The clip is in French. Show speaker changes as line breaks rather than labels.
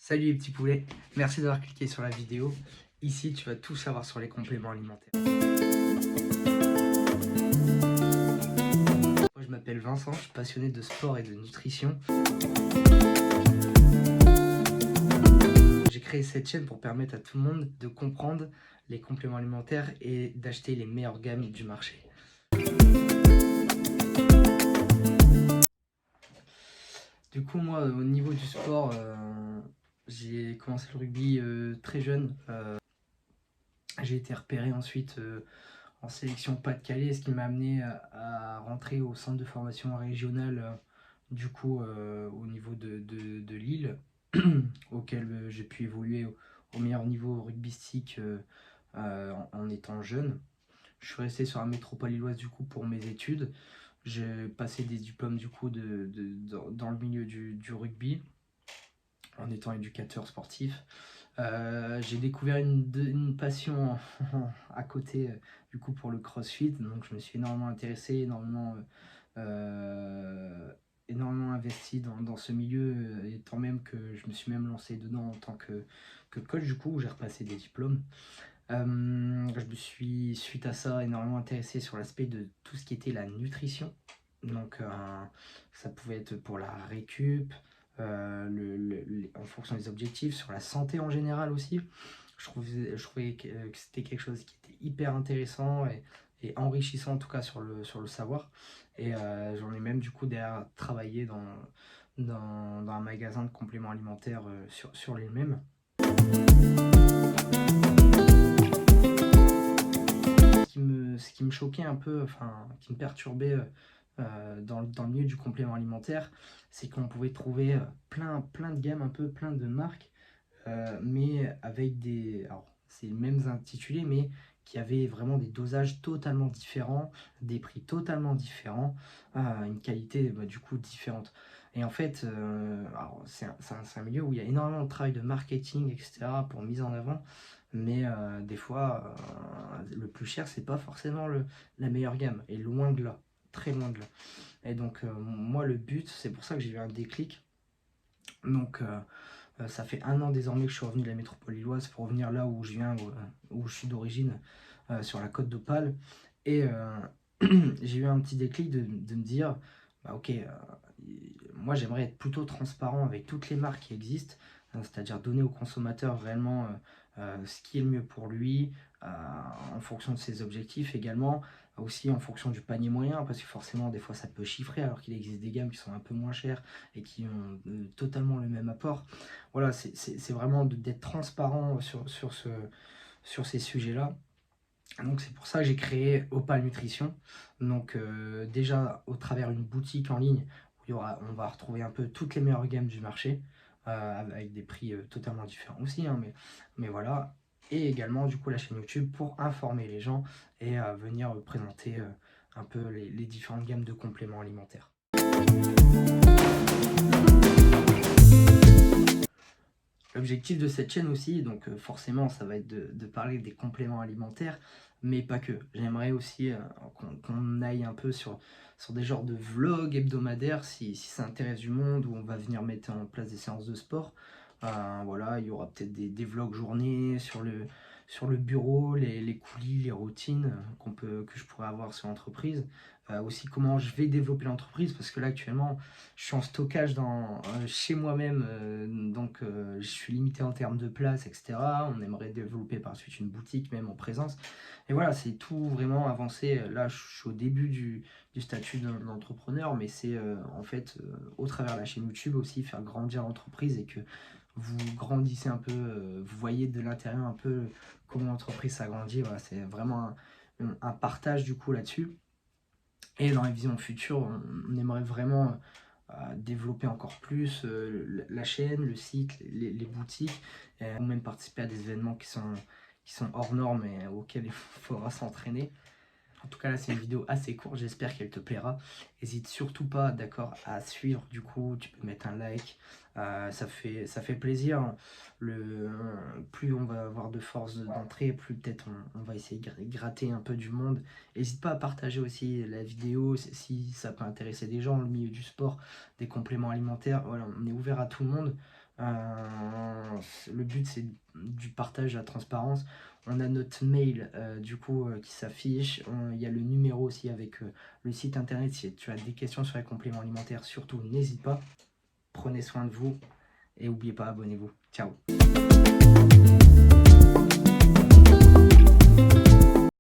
Salut les petits poulets, merci d'avoir cliqué sur la vidéo. Ici, tu vas tout savoir sur les compléments alimentaires. Moi, je m'appelle Vincent, je suis passionné de sport et de nutrition. J'ai créé cette chaîne pour permettre à tout le monde de comprendre les compléments alimentaires et d'acheter les meilleures gammes du marché. Du coup, moi, au niveau du sport, j'ai commencé le rugby très jeune. J'ai été repéré ensuite en sélection Pas-de-Calais, ce qui m'a amené à rentrer au centre de formation régional, du coup, au niveau de Lille, auquel j'ai pu évoluer au meilleur niveau rugbystique en étant jeune. Je suis resté sur la métropole lilloise du coup pour mes études. J'ai passé des diplômes du coup dans le milieu du rugby en étant éducateur sportif. J'ai découvert une passion à côté du coup pour le crossfit, donc je me suis énormément intéressé, énormément investi dans ce milieu, étant même que je me suis même lancé dedans en tant que coach du coup, où j'ai repassé des diplômes. Je me suis, suite à ça, énormément intéressé sur l'aspect de tout ce qui était la nutrition. Donc, ça pouvait être pour la récup, en fonction des objectifs, sur la santé en général aussi. Je trouvais que c'était quelque chose qui était hyper intéressant et enrichissant en tout cas sur le savoir. Et j'en ai même du coup derrière travaillé dans un magasin de compléments alimentaires sur les mêmes. Ce qui me choquait un peu, enfin, qui me perturbait dans le milieu du complément alimentaire, c'est qu'on pouvait trouver plein de gammes, un peu plein de marques, mais avec des, alors c'est les mêmes intitulés, mais qui avaient vraiment des dosages totalement différents, des prix totalement différents, une qualité du coup différente. Et en fait, c'est un milieu où il y a énormément de travail de marketing, etc., pour mise en avant, mais des fois, le plus cher, c'est pas forcément la meilleure gamme, et loin de là, très loin de là. Et donc, moi, le but, c'est pour ça que j'ai eu un déclic. Donc, ça fait 1 an désormais que je suis revenu de la métropole lilloise pour revenir là où je viens, où je suis d'origine, sur la côte d'Opale. Et j'ai eu un petit déclic de me dire, bah, ok, moi j'aimerais être plutôt transparent avec toutes les marques qui existent, c'est-à-dire donner au consommateur réellement ce qui est le mieux pour lui, en fonction de ses objectifs également, aussi en fonction du panier moyen, parce que forcément des fois ça peut chiffrer alors qu'il existe des gammes qui sont un peu moins chères et qui ont totalement le même apport. Voilà, c'est vraiment d'être transparent sur ces sujets-là. Donc c'est pour ça que j'ai créé Opal Nutrition. Donc déjà au travers d'une boutique en ligne où on va retrouver un peu toutes les meilleures gammes du marché, avec des prix totalement différents aussi, hein, mais voilà. Et également du coup la chaîne YouTube pour informer les gens et venir présenter un peu les différentes gammes de compléments alimentaires. L'objectif de cette chaîne aussi, donc forcément, ça va être de parler des compléments alimentaires, mais pas que. J'aimerais aussi qu'on aille un peu sur des genres de vlogs hebdomadaires, si ça intéresse du monde, où on va venir mettre en place des séances de sport. Voilà, il y aura peut-être des vlogs journée sur le bureau, les coulis, les routines que je pourrais avoir sur l'entreprise. Aussi comment je vais développer l'entreprise, parce que là actuellement, je suis en stockage chez moi-même, donc je suis limité en termes de place, etc. On aimerait développer par la suite une boutique, même en présence. Et voilà, c'est tout vraiment avancé. Là, je suis au début du statut d'entrepreneur, mais c'est en fait, au travers de la chaîne YouTube aussi, faire grandir l'entreprise et que vous grandissez un peu, vous voyez de l'intérieur un peu comment l'entreprise s'agrandit. Voilà, c'est vraiment un partage du coup là-dessus. Et dans les visions futures, on aimerait vraiment développer encore plus la chaîne, le site, les boutiques, ou même participer à des événements qui sont hors normes et auxquels il faudra s'entraîner. En tout cas, là, c'est une vidéo assez courte, j'espère qu'elle te plaira. N'hésite surtout pas, d'accord, à suivre, du coup, tu peux mettre un like, ça fait plaisir. Plus on va avoir de force d'entrée, plus peut-être on va essayer de gratter un peu du monde. N'hésite pas à partager aussi la vidéo, si ça peut intéresser des gens, le milieu du sport, des compléments alimentaires. Voilà, on est ouvert à tout le monde. Le but, c'est du partage, la transparence. On a notre mail qui s'affiche. Il y a le numéro aussi avec le site internet. Si tu as des questions sur les compléments alimentaires, surtout n'hésite pas. Prenez soin de vous et n'oubliez pas, abonnez-vous. Ciao.